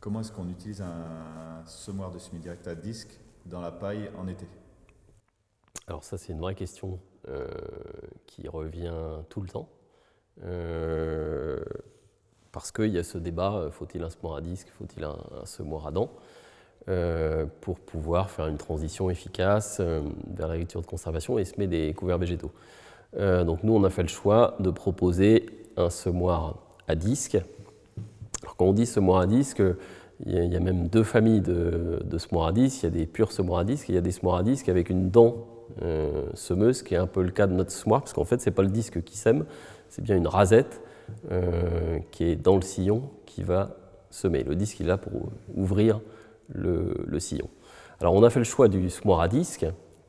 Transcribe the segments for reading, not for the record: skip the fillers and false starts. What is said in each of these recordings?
Comment est-ce qu'on utilise un semoir de semi-direct à disque dans la paille en été? Alors ça, c'est une vraie question qui revient tout le temps. Parce qu'il y a ce débat, faut-il un semoir à disque, faut-il un semoir à dents, pour pouvoir faire une transition efficace vers l'agriculture de conservation et semer des couverts végétaux. Donc nous, on a fait le choix de proposer un semoir à disque. Alors, quand on dit semoir à disque, il y a même deux familles de semoirs à disque. Il y a des purs semoirs à disque et il y a des semoirs à disque avec une dent semeuse, qui est un peu le cas de notre semoir, parce qu'en fait, ce n'est pas le disque qui sème, c'est bien une rasette qui est dans le sillon qui va semer. Le disque, il est là pour ouvrir le sillon. Alors, on a fait le choix du semoir à disque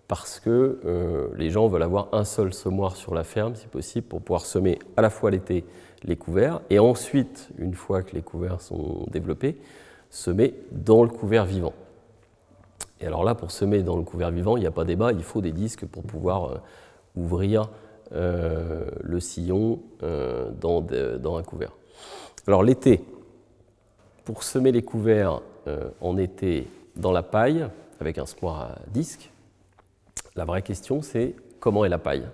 parce que les gens veulent avoir un seul semoir sur la ferme, si possible, pour pouvoir semer à la fois l'été les couverts et ensuite, une fois que les couverts sont développés, semer dans le couvert vivant. Et alors là, pour semer dans le couvert vivant, il n'y a pas débat, il faut des disques pour pouvoir ouvrir le sillon dans un couvert. Alors l'été, pour semer les couverts en été dans la paille, avec un semoir à disque, la vraie question c'est comment est la paille?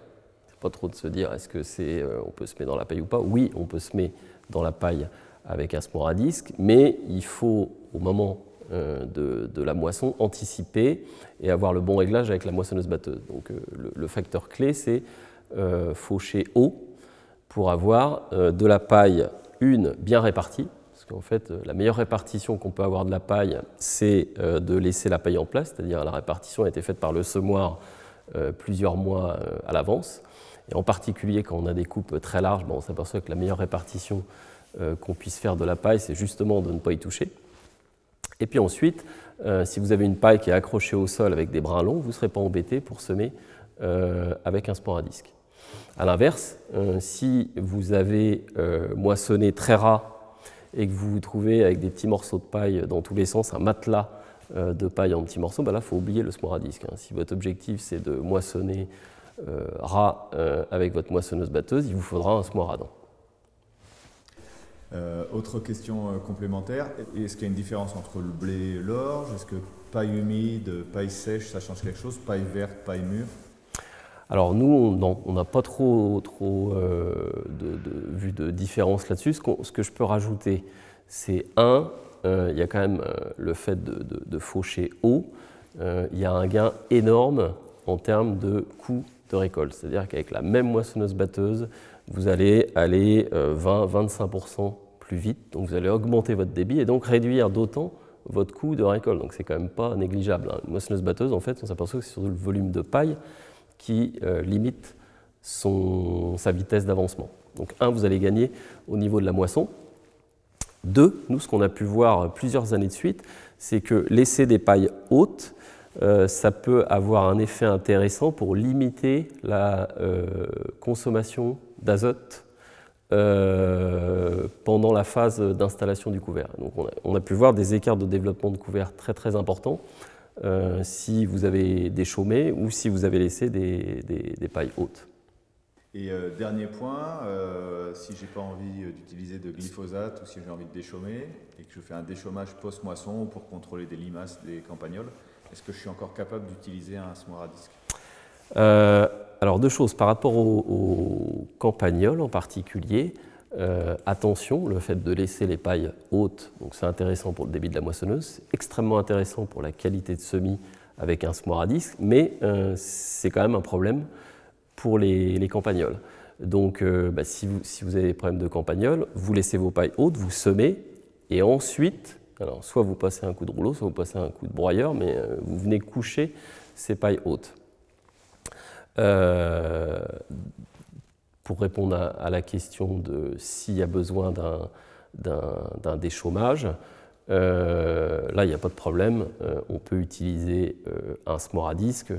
C'est pas trop de se dire est-ce que on peut semer dans la paille ou pas. Oui, on peut semer dans la paille avec un semoir à disque, mais il faut au moment de la moisson anticiper et avoir le bon réglage avec la moissonneuse batteuse. Donc le facteur clé c'est faucher haut pour avoir de la paille bien répartie, parce qu'en fait la meilleure répartition qu'on peut avoir de la paille c'est de laisser la paille en place, c'est-à-dire la répartition a été faite par le semoir plusieurs mois à l'avance, et en particulier quand on a des coupes très larges, on s'aperçoit que la meilleure répartition qu'on puisse faire de la paille c'est justement de ne pas y toucher. Et puis ensuite, si vous avez une paille qui est accrochée au sol avec des brins longs, vous ne serez pas embêté pour semer avec un semoir à disque. A l'inverse, si vous avez moissonné très ras et que vous vous trouvez avec des petits morceaux de paille dans tous les sens, un matelas de paille en petits morceaux, là, il faut oublier le semoir à disque. Si votre objectif, c'est de moissonner ras avec votre moissonneuse batteuse, il vous faudra un semoir à dents. Autre question complémentaire, est-ce qu'il y a une différence entre le blé et l'orge? Est-ce que paille humide, paille sèche, ça change quelque chose? Paille verte, paille mûre? Alors nous, on n'a pas trop vu de différence là-dessus. Ce que je peux rajouter, c'est il y a quand même le fait de faucher haut, il y a un gain énorme en termes de coût de récolte. C'est-à-dire qu'avec la même moissonneuse batteuse, vous allez aller 20-25% plus vite, donc vous allez augmenter votre débit et donc réduire d'autant votre coût de récolte. Donc c'est quand même pas négligeable. Une moissonneuse batteuse, en fait, on s'aperçoit que c'est surtout le volume de paille qui limite sa vitesse d'avancement. Donc vous allez gagner au niveau de la moisson. Nous, ce qu'on a pu voir plusieurs années de suite, c'est que laisser des pailles hautes, ça peut avoir un effet intéressant pour limiter la consommation d'azote pendant la phase d'installation du couvert. Donc on a pu voir des écarts de développement de couvert très très importants si vous avez déchaumé ou si vous avez laissé des pailles hautes. Et dernier point, si je n'ai pas envie d'utiliser de glyphosate ou si j'ai envie de déchaumer et que je fais un déchaumage post-moisson pour contrôler des limaces, des campagnols, est-ce que je suis encore capable d'utiliser un semoir à disque? Alors deux choses, par rapport aux campagnols en particulier, attention, le fait de laisser les pailles hautes, donc c'est intéressant pour le débit de la moissonneuse, c'est extrêmement intéressant pour la qualité de semis avec un semoir à disque, mais c'est quand même un problème pour les campagnols. Donc si vous avez des problèmes de campagnols, vous laissez vos pailles hautes, vous semez, et ensuite, alors, soit vous passez un coup de rouleau, soit vous passez un coup de broyeur, mais vous venez coucher ces pailles hautes. Pour répondre à la question de s'il y a besoin d'un déchaumage, là, il n'y a pas de problème. On peut utiliser un semoir à disque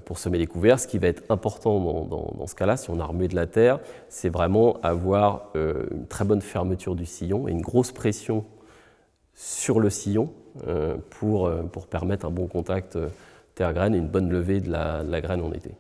pour semer les couverts. Ce qui va être important dans ce cas-là, si on a remué de la terre, c'est vraiment avoir une très bonne fermeture du sillon et une grosse pression sur le sillon pour permettre un bon contact terre-graine et une bonne levée de la graine en été.